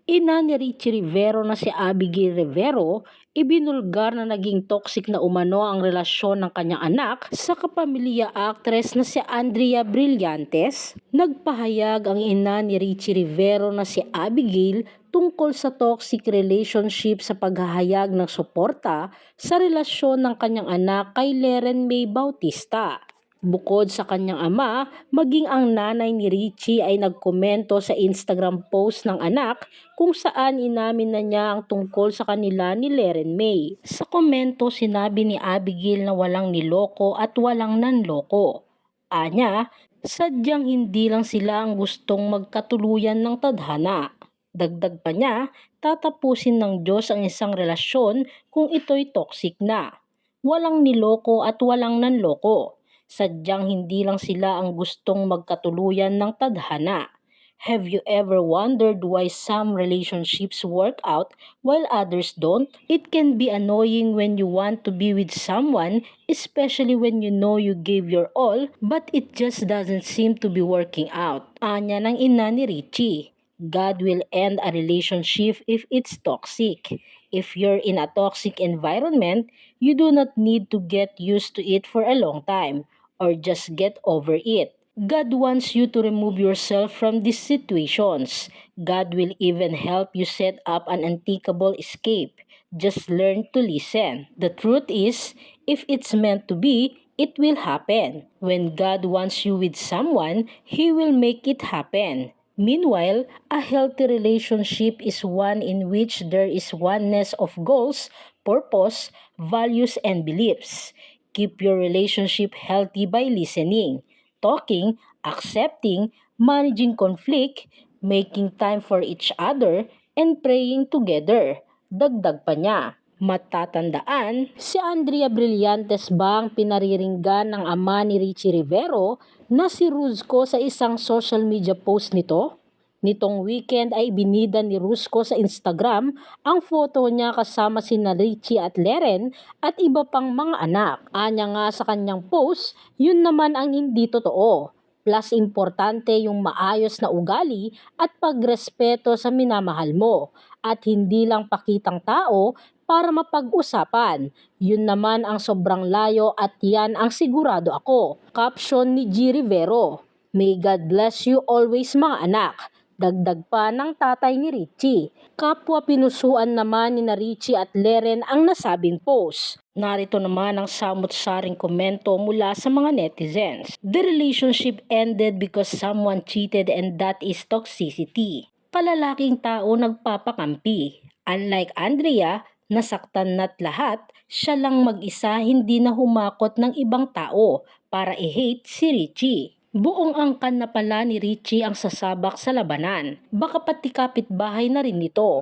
Ina ni Richie Rivero na si Abigail Rivero, ibinulgar na naging toxic na umano ang relasyon ng kanyang anak sa kapamilya actress na si Andrea Brillantes. Nagpahayag ang ina ni Richie Rivero na si Abigail tungkol sa toxic relationship sa paghahayag ng suporta sa relasyon ng kanyang anak kay Leren May Bautista. Bukod sa kanyang ama, maging ang nanay ni Richie ay nagkomento sa Instagram post ng anak kung saan inamin na niya ang tungkol sa kanila ni Leren May. Sa komento, sinabi ni Abigail na walang niloko at walang nanloko. Anya, sadyang hindi lang sila ang gustong magkatuluyan ng tadhana. Dagdag pa niya, tatapusin ng Diyos ang isang relasyon kung ito'y toxic na. Walang niloko at walang nanloko. Sadyang hindi lang sila ang gustong magkatuluyan ng tadhana. Have you ever wondered why some relationships work out while others don't? It can be annoying when you want to be with someone, especially when you know you gave your all, but it just doesn't seem to be working out. Anya ng ina ni Richie. God will end a relationship if it's toxic. If you're in a toxic environment, you do not need to get used to it for a long time or just get over it. God wants you to remove yourself from these situations. God will even help you set up an unthinkable escape. Just learn to listen. The truth is, if it's meant to be, it will happen. When God wants you with someone, He will make it happen. Meanwhile, a healthy relationship is one in which there is oneness of goals, purpose, values, and beliefs. Keep your relationship healthy by listening, talking, accepting, managing conflict, making time for each other, and praying together. Dagdag pa niya. Matatandaan, si Andrea Brillantes ba ang pinariringgan ng ama ni Richie Rivero na si Ruzco sa isang social media post nito? Nitong weekend ay binida ni Rusco sa Instagram ang photo niya kasama sina Richie at Leren at iba pang mga anak. Anya nga sa kanyang post, yun naman ang hindi totoo. Plus importante yung maayos na ugali at pagrespeto sa minamahal mo at hindi lang pakitang tao para mapag-usapan. Yun naman ang sobrang layo at yan ang sigurado ako. Caption ni G. Rivero, May God bless you always mga anak. Dagdag pa ng tatay ni Richie. Kapwa pinusuan naman ni na Richie at Leren ang nasabing post. Narito naman ang samot-saring komento mula sa mga netizens. The relationship ended because someone cheated and that is toxicity. Palalaking tao nagpapakampi. Unlike Andrea, nasaktan na't lahat, siya lang mag-isa hindi na humakot ng ibang tao para i-hate si Richie. Buong angkan na pala ni Richie ang sasabak sa labanan. Baka pati kapitbahay na rin nito.